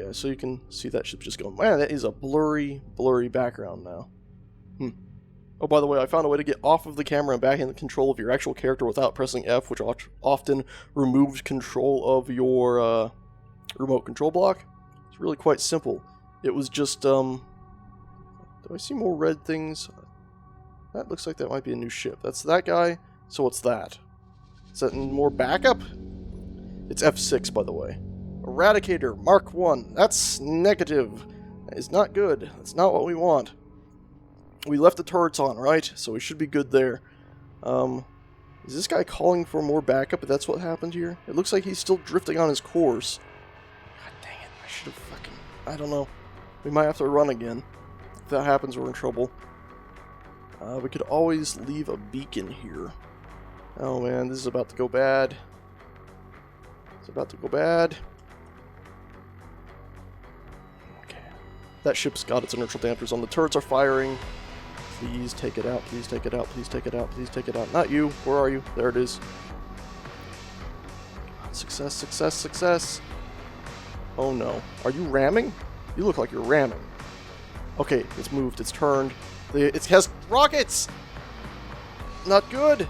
Yeah, so you can see that ship just going, man, that is a blurry, blurry background now. Oh, by the way, I found a way to get off of the camera and back in the control of your actual character without pressing F, which often removes control of your remote control block. It's really quite simple. It was just, do I see more red things? That looks like that might be a new ship. That's that guy, so what's that? Is that more backup? It's F6, by the way. Eradicator, Mark 1. That's negative. That is not good. That's not what we want. We left the turrets on, right? So we should be good there. Is this guy calling for more backup if that's what happened here? It looks like he's still drifting on his course. God dang it. I should have fucking... I don't know. We might have to run again. If that happens, we're in trouble. We could always leave a beacon here. Oh man, this is about to go bad. It's about to go bad. Okay. That ship's got its inertial dampers on. The turrets are firing. Please take it out, please take it out, please take it out, please take it out. Not you. Where are you? There it is. Success, success, success. Oh no. Are you ramming? You look like you're ramming. Okay, it's moved, it's turned. It has rockets! Not good!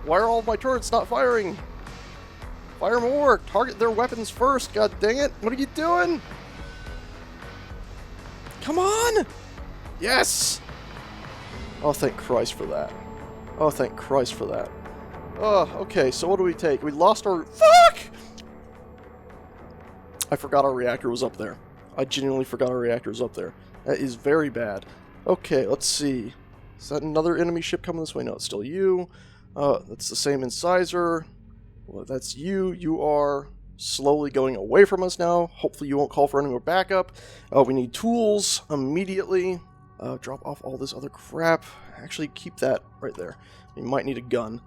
Why are all of my turrets not firing? Fire more! Target their weapons first, god dang it! What are you doing? Come on! Yes! Oh, thank Christ for that. Oh, thank Christ for that. Oh, okay, so what do we take? We lost our... Fuck! I forgot our reactor was up there. I genuinely forgot our reactor was up there. That is very bad. Okay, let's see. Is that another enemy ship coming this way? No, it's still you. That's the same incisor. Well, that's you. You are slowly going away from us now. Hopefully you won't call for any more backup. We need tools immediately. Drop off all this other crap. Actually, keep that right there. We might need a gun.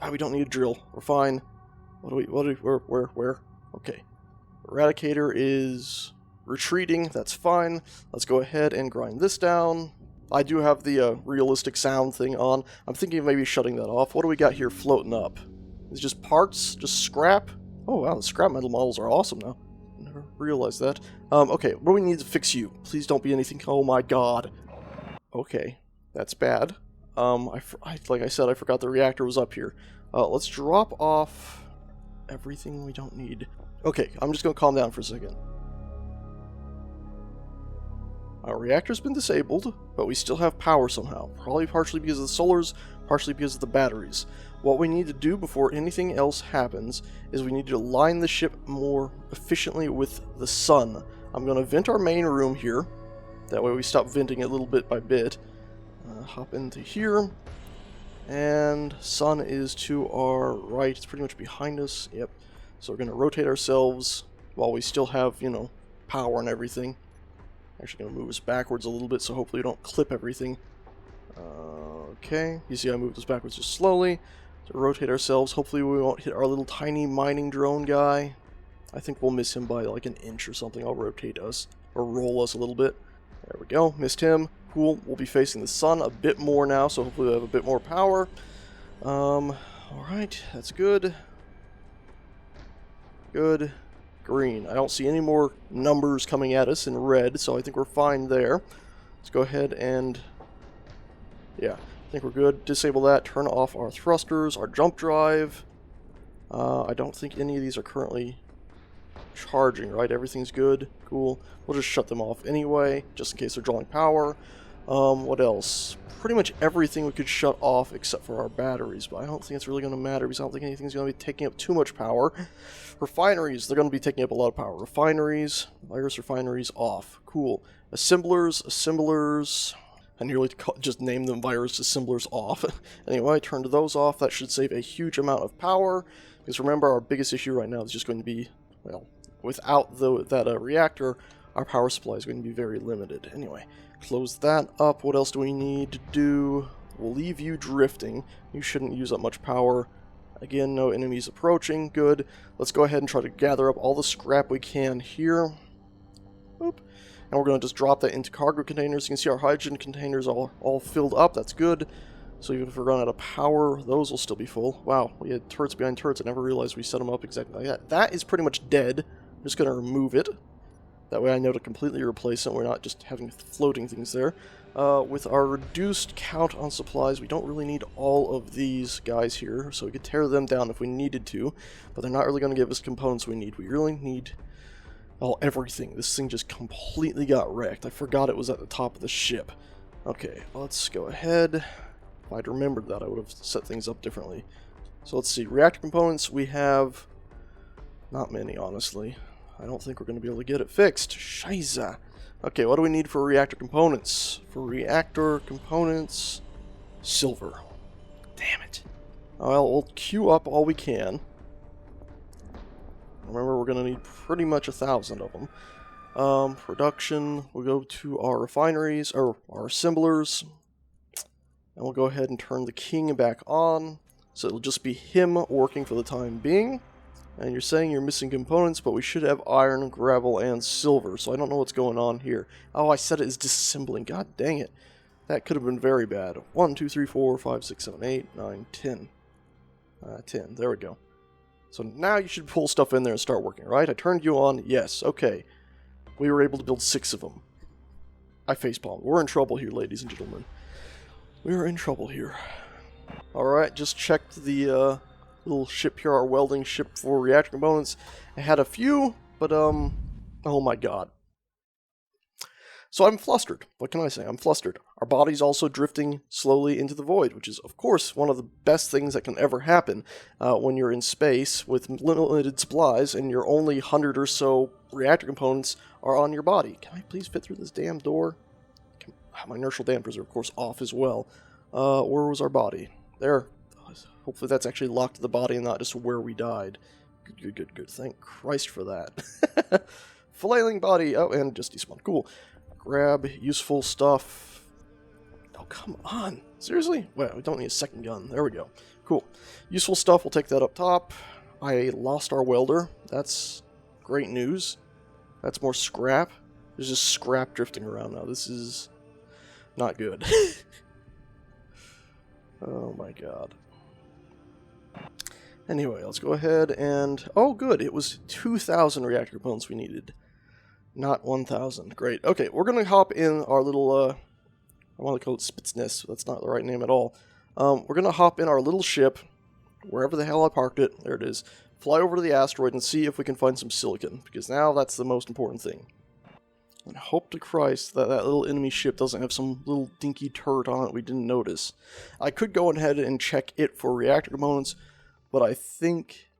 We don't need a drill. We're fine. Where? Okay. Eradicator is retreating. That's fine. Let's go ahead and grind this down. I do have the realistic sound thing on. I'm thinking of maybe shutting that off. What do we got here floating up? Is it just parts? Just scrap? Oh wow, the scrap metal models are awesome now. Never realized that. Okay, what do we need to fix you? Please don't be anything. Oh my god. Okay, that's bad. Like I said, I forgot the reactor was up here. Let's drop off everything we don't need. Okay, I'm just gonna calm down for a second. Our reactor's been disabled, but we still have power somehow. Probably partially because of the solars, partially because of the batteries. What we need to do before anything else happens is we need to align the ship more efficiently with the sun. I'm going to vent our main room here. That way we stop venting it little bit by bit. Hop into here. And sun is to our right. It's pretty much behind us. Yep. So we're going to rotate ourselves while we still have, you know, power and everything. Actually going to move us backwards a little bit so hopefully we don't clip everything. Okay, you see I moved us backwards just slowly to rotate ourselves. Hopefully we won't hit our little tiny mining drone guy. I think we'll miss him by like an inch or something. I'll rotate us, or roll us a little bit. There we go, missed him. Cool, we'll be facing the sun a bit more now, so hopefully we'll have a bit more power. Alright, that's good. Good. Green. I don't see any more numbers coming at us in red, so I think we're fine there. Let's go ahead and... yeah, I think we're good. Disable that, turn off our thrusters, our jump drive. I don't think any of these are currently charging, right? Everything's good. Cool. We'll just shut them off anyway, just in case they're drawing power. What else? Pretty much everything we could shut off except for our batteries, but I don't think it's really going to matter because I don't think anything's going to be taking up too much power. Refineries, they're going to be taking up a lot of power. Refineries, virus refineries off. Cool. Assemblers. I nearly just named them virus assemblers off. Anyway, turn those off. That should save a huge amount of power. Because remember, our biggest issue right now is just going to be, well, without that reactor, our power supply is going to be very limited. Anyway, close that up. What else do we need to do? We'll leave you drifting. You shouldn't use up much power. Again, no enemies approaching. Good. Let's go ahead and try to gather up all the scrap we can here. Boop. And we're going to just drop that into cargo containers. You can see our hydrogen containers all filled up. That's good. So even if we run out of power, those will still be full. Wow, we had turrets behind turrets. I never realized we set them up exactly like that. That is pretty much dead. I'm just going to remove it. That way I know to completely replace it. We're not just having floating things there. With our reduced count on supplies, we don't really need all of these guys here, so we could tear them down if we needed to, but they're not really going to give us components we need. We really need, well, everything. This thing just completely got wrecked. I forgot it was at the top of the ship. Okay, let's go ahead. If I'd remembered that, I would have set things up differently. So let's see, reactor components, we have not many, honestly. I don't think we're going to be able to get it fixed. Scheiße. Okay, what do we need for reactor components? For reactor components, silver. Damn it. Well, we'll queue up all we can. Remember, we're going to need pretty much 1,000 of them. Production, we'll go to our refineries, or our assemblers. And we'll go ahead and turn the king back on. So it'll just be him working for the time being. And you're saying you're missing components, but we should have iron, gravel, and silver, so I don't know what's going on here. Oh, I said it is disassembling. God dang it. That could have been very bad. 1, 2, 3, 4, 5, 6, 7, 8, 9, 10. 10. There we go. So now you should pull stuff in there and start working, right? I turned you on. Yes. Okay. We were able to build 6 of them. I facepalmed. We're in trouble here, ladies and gentlemen. We are in trouble here. Alright, just checked the, little ship here, our welding ship for reactor components. I had a few, but, oh my god. So I'm flustered. What can I say? I'm flustered. Our body's also drifting slowly into the void, which is, of course, one of the best things that can ever happen when you're in space with limited supplies and your only 100 or so reactor components are on your body. Can I please fit through this damn door? My inertial dampers are, of course, off as well. Where was our body? There. Hopefully that's actually locked to the body and not just where we died. Good, good, good, good. Thank Christ for that. Flailing body. Oh, and just despawn. Cool. Grab useful stuff. Oh, come on. Seriously? Well, we don't need a second gun. There we go. Cool. Useful stuff. We'll take that up top. I lost our welder. That's great news. That's more scrap. There's just scrap drifting around now. This is not good. Oh my god. Anyway, let's go ahead and... Oh, good. It was 2,000 reactor components we needed. Not 1,000. Great. Okay, we're going to hop in our little... I want to call it Spitzness. That's not the right name at all. We're going to hop in our little ship, wherever the hell I parked it. There it is. Fly over to the asteroid and see if we can find some silicon, because now that's the most important thing. And hope to Christ that that little enemy ship doesn't have some little dinky turret on it we didn't notice. I could go ahead and check it for reactor components, but I think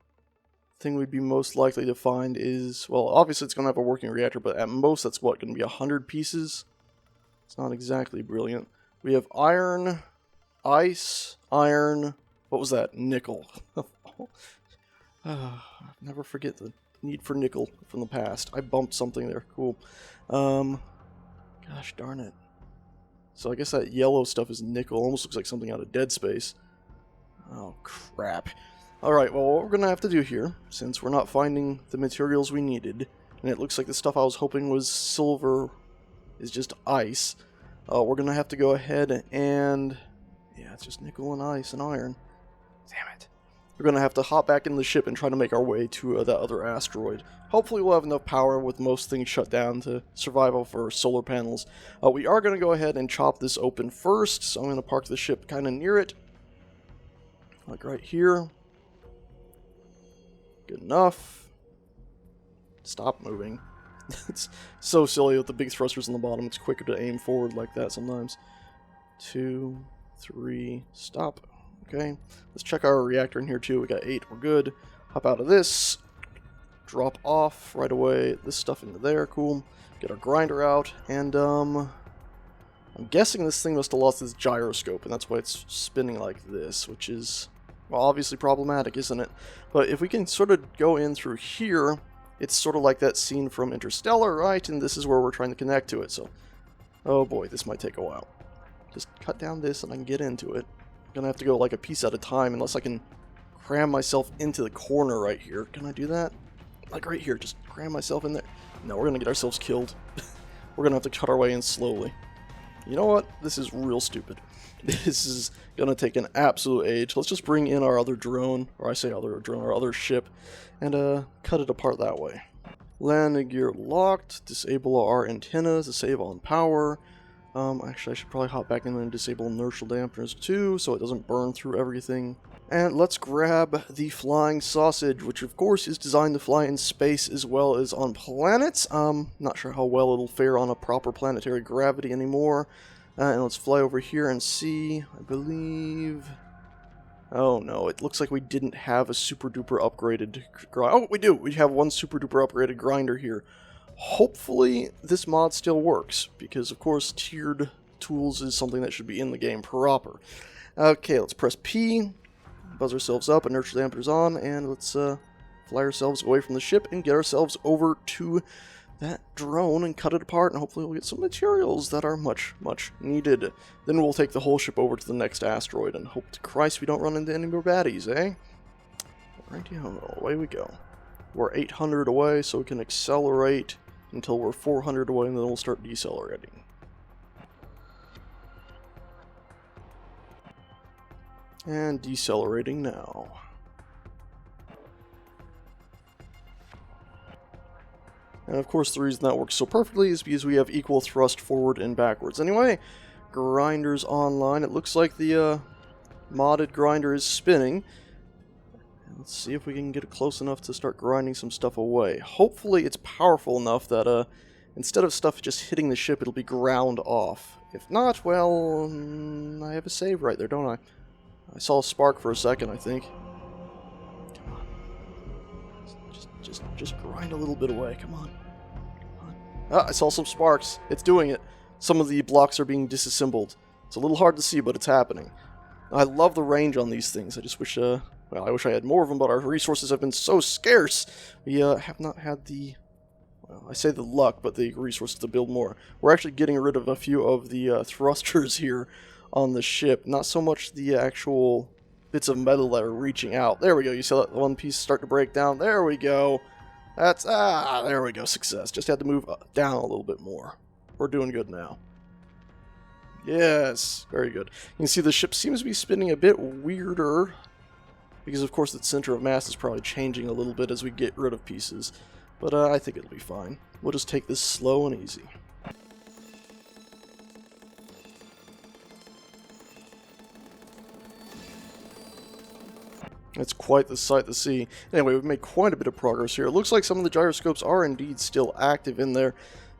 the thing we'd be most likely to find is, well, obviously it's going to have a working reactor, but at most that's what, going to be 100 pieces? It's not exactly brilliant. We have iron, ice, iron, what was that? Nickel. Never forget the need for nickel from the past. I bumped something there. Cool. Gosh darn it. So I guess that yellow stuff is nickel. Almost looks like something out of Dead Space. Oh, crap. Alright, well, what we're going to have to do here, since we're not finding the materials we needed, and it looks like the stuff I was hoping was silver is just ice, we're going to have to go ahead and... Yeah, it's just nickel and ice and iron. Damn it. We're going to have to hop back in the ship and try to make our way to that other asteroid. Hopefully we'll have enough power with most things shut down to survive off our solar panels. We are going to go ahead and chop this open first, so I'm going to park the ship kind of near it. Like right here. Good enough. Stop moving. It's so silly with the big thrusters on the bottom. It's quicker to aim forward like that sometimes. 2, 3, stop. Okay, let's check our reactor in here too. We got 8, we're good. Hop out of this. Drop off right away. This stuff into there, cool. Get our grinder out, and I'm guessing this thing must have lost its gyroscope, and that's why it's spinning like this, which is, well, obviously problematic, isn't it? But if we can sort of go in through here, it's sort of like that scene from Interstellar, right? And this is where we're trying to connect to it, so... Oh boy, this might take a while. Just cut down this and I can get into it. I'm gonna have to go like a piece at a time unless I can cram myself into the corner right here. Can I do that? Like right here, just cram myself in there. No, we're gonna get ourselves killed. We're gonna have to cut our way in slowly. You know what? This is real stupid. This is gonna take an absolute age. Let's just bring in our other drone, or I say other drone, our other ship, and cut it apart that way. Landing gear locked. Disable our antennas to save on power. Actually, I should probably hop back in and disable inertial dampeners too, so it doesn't burn through everything. And let's grab the flying sausage, which of course is designed to fly in space as well as on planets. Not sure how well it'll fare on a proper planetary gravity anymore. And let's fly over here and see, I believe... Oh no, it looks like we didn't have a super duper upgraded grinder. Oh, we do! We have one super duper upgraded grinder here. Hopefully this mod still works, because of course tiered tools is something that should be in the game proper. Okay, let's press P, buzz ourselves up, inertial dampeners on, and let's fly ourselves away from the ship and get ourselves over to that drone and cut it apart, and hopefully we'll get some materials that are much, much needed. Then we'll take the whole ship over to the next asteroid, and hope to Christ we don't run into any more baddies, eh? Righty-ho, away we go. We're 800 away, so we can accelerate until we're 400 away, and then we'll start decelerating. And decelerating now. And of course the reason that works so perfectly is because we have equal thrust forward and backwards. Anyway, grinders online. It looks like the modded grinder is spinning. Let's see if we can get it close enough to start grinding some stuff away. Hopefully it's powerful enough that instead of stuff just hitting the ship, it'll be ground off. If not, well, I have a save right there, don't I? I saw a spark for a second, I think. Come on. Just grind a little bit away, come on. Come on. Ah, I saw some sparks. It's doing it. Some of the blocks are being disassembled. It's a little hard to see, but it's happening. I love the range on these things. I just wish, well, I wish I had more of them, but our resources have been so scarce. We have not had the, well, I say the luck, but the resources to build more. We're actually getting rid of a few of the thrusters here on the ship. Not so much the actual bits of metal that are reaching out. There we go. You saw that one piece start to break down. There we go. That's, there we go. Success. Just had to move down a little bit more. We're doing good now. Yes, very good. You can see the ship seems to be spinning a bit weirder, because of course the center of mass is probably changing a little bit as we get rid of pieces. But I think it'll be fine. We'll just take this slow and easy. It's quite the sight to see. Anyway, we've made quite a bit of progress here. It looks like some of the gyroscopes are indeed still active in there.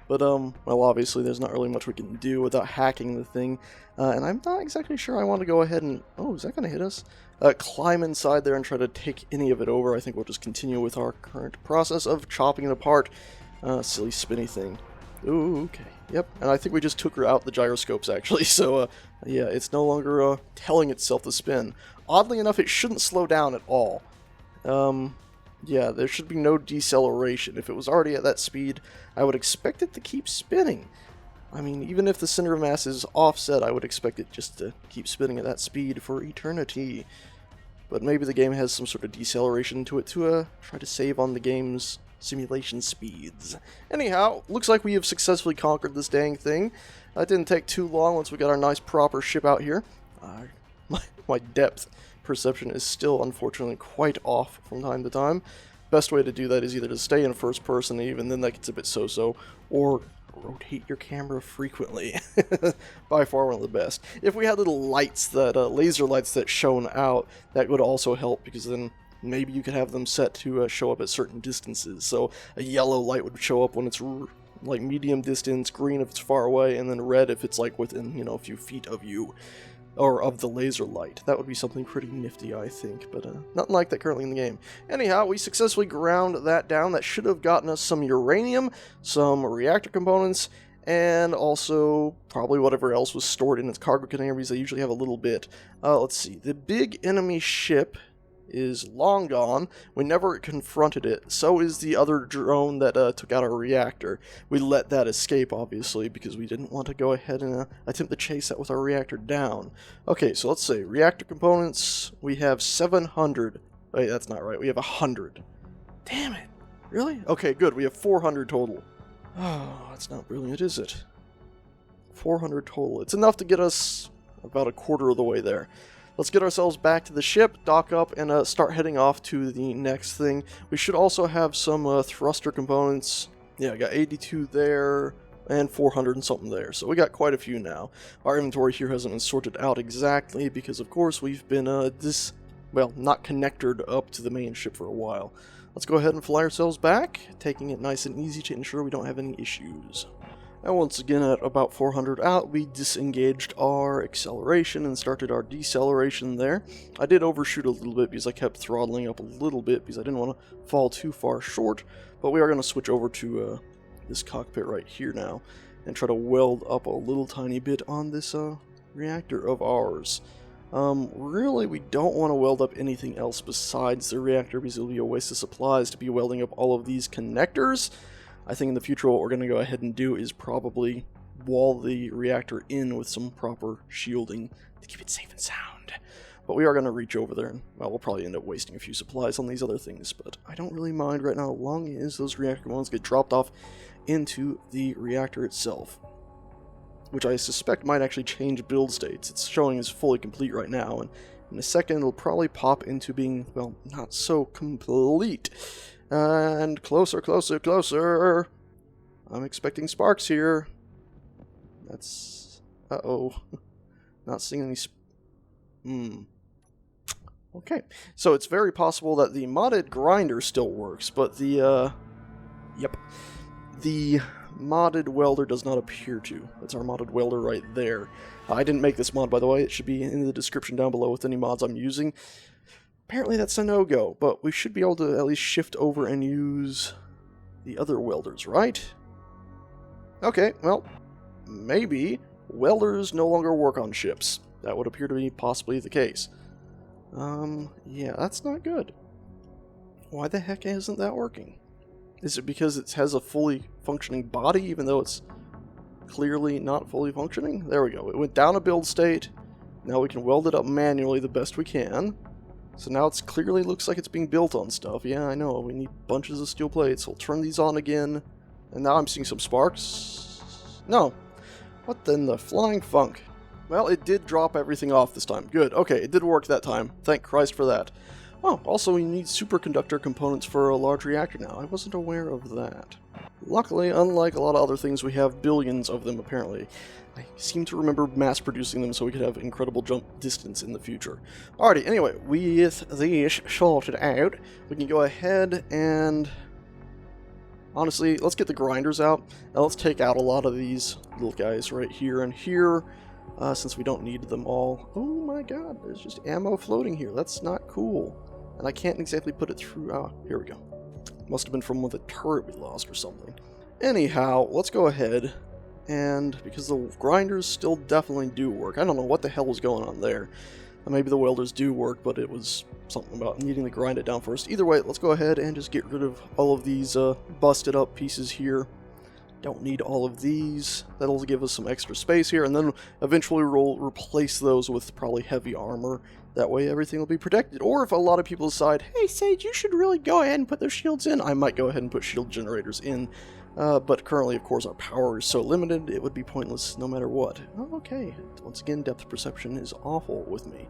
But, well, obviously there's not really much we can do without hacking the thing. And I'm not exactly sure I want to go ahead and... Oh, is that going to hit us? Climb inside there and try to take any of it over. I think we'll just continue with our current process of chopping it apart. Silly spinny thing. Ooh, okay. Yep, and I think we just took her out the gyroscopes, actually. So, yeah, it's no longer telling itself to spin. Oddly enough, it shouldn't slow down at all. Yeah, there should be no deceleration. If it was already at that speed, I would expect it to keep spinning. I mean, even if the center of mass is offset, I would expect it just to keep spinning at that speed for eternity. But maybe the game has some sort of deceleration to it to try to save on the game's simulation speeds. Anyhow, looks like we have successfully conquered this dang thing. It didn't take too long once we got our nice proper ship out here. My depth perception is still, unfortunately, quite off from time to time. Best way to do that is either to stay in first person, even then that gets a bit so-so, or rotate your camera frequently. By far one of the best. If we had little lights, that laser lights that shone out, that would also help, because then maybe you could have them set to show up at certain distances. So a yellow light would show up when it's like medium distance, green if it's far away, and then red if it's like within, you know, a few feet of you. Or of the laser light. That would be something pretty nifty, I think, but nothing like that currently in the game. Anyhow, we successfully ground that down. That should have gotten us some uranium, some reactor components, and also probably whatever else was stored in its cargo containers. They usually have a little bit. Let's see. The big enemy ship is long gone. We never confronted it. So is the other drone that took out our reactor. We let that escape, obviously, because we didn't want to go ahead and attempt to chase that with our reactor down. Okay, so let's say reactor components. We have 700. Wait, that's not right. We have 100. Damn it. Really? Okay, good. We have 400 total. Oh, that's not brilliant, is it? 400 total. It's enough to get us about a quarter of the way there. let's get ourselves back to the ship, dock up, and start heading off to the next thing. We should also have some thruster components. Yeah, I got 82 there, and 400 and something there, so we got quite a few now. Our inventory here hasn't been sorted out exactly, because of course we've been, not connected up to the main ship for a while. Let's go ahead and fly ourselves back, taking it nice and easy to ensure we don't have any issues. And once again, at about 400 out, we disengaged our acceleration and started our deceleration there. I did overshoot a little bit because I kept throttling up a little bit because I didn't want to fall too far short, but we are going to switch over to this cockpit right here now and try to weld up a little tiny bit on this reactor of ours. Really, we don't want to weld up anything else besides the reactor because it'll be a waste of supplies to be welding up all of these connectors. I think in the future what we're going to go ahead and do is probably wall the reactor in with some proper shielding to keep it safe and sound. But we are going to reach over there and, well, we'll probably end up wasting a few supplies on these other things, but I don't really mind right now as long as those reactor components get dropped off into the reactor itself, which I suspect might actually change build states. It's showing as fully complete right now, and in a second it'll probably pop into being, well, not so complete. And closer, closer, closer. I'm expecting sparks here. That's... uh-oh. Not seeing any... Okay, so it's very possible that the modded grinder still works, but the, yep. The modded welder does not appear to. That's our modded welder right there. I didn't make this mod, by the way. It should be in the description down below with any mods I'm using. Apparently that's a no-go, but we should be able to at least shift over and use the other welders, right? Okay, well, maybe welders no longer work on ships. That would appear to be possibly the case. Yeah, that's not good. Why the heck isn't that working? Is it because it has a fully functioning body, even though it's clearly not fully functioning? There we go. It went down a build state. Now we can weld it up manually the best we can. So now it clearly looks like it's being built on stuff. Yeah, I know. We need bunches of steel plates. We'll turn these on again. And now I'm seeing some sparks. No. What in the flying funk? Well, it did drop everything off this time. Good. Okay, it did work that time. Thank Christ for that. Oh, also we need superconductor components for a large reactor now. I wasn't aware of that. Luckily, unlike a lot of other things, we have billions of them apparently. I seem to remember mass producing them so we could have incredible jump distance in the future. Alrighty, anyway, with these sorted out, we can go ahead and... honestly, let's get the grinders out. Now let's take out a lot of these little guys right here and here, since we don't need them all. Oh my god, there's just ammo floating here. That's not cool. And I can't exactly put it through... ah, here we go. Must have been from the turret we lost or something. Anyhow, let's go ahead, and because the grinders still definitely do work. I don't know what the hell was going on there. Maybe the welders do work, but it was something about needing to grind it down first. Either way, let's go ahead and just get rid of all of these busted up pieces here. Don't need all of these. That'll give us some extra space here, and then eventually we'll replace those with probably heavy armor. That way everything will be protected. Or if a lot of people decide, hey Sage, you should really go ahead and put those shields in, I might go ahead and put shield generators in. But currently, of course, our power is so limited, it would be pointless no matter what. Oh, okay, once again, depth perception is awful with me.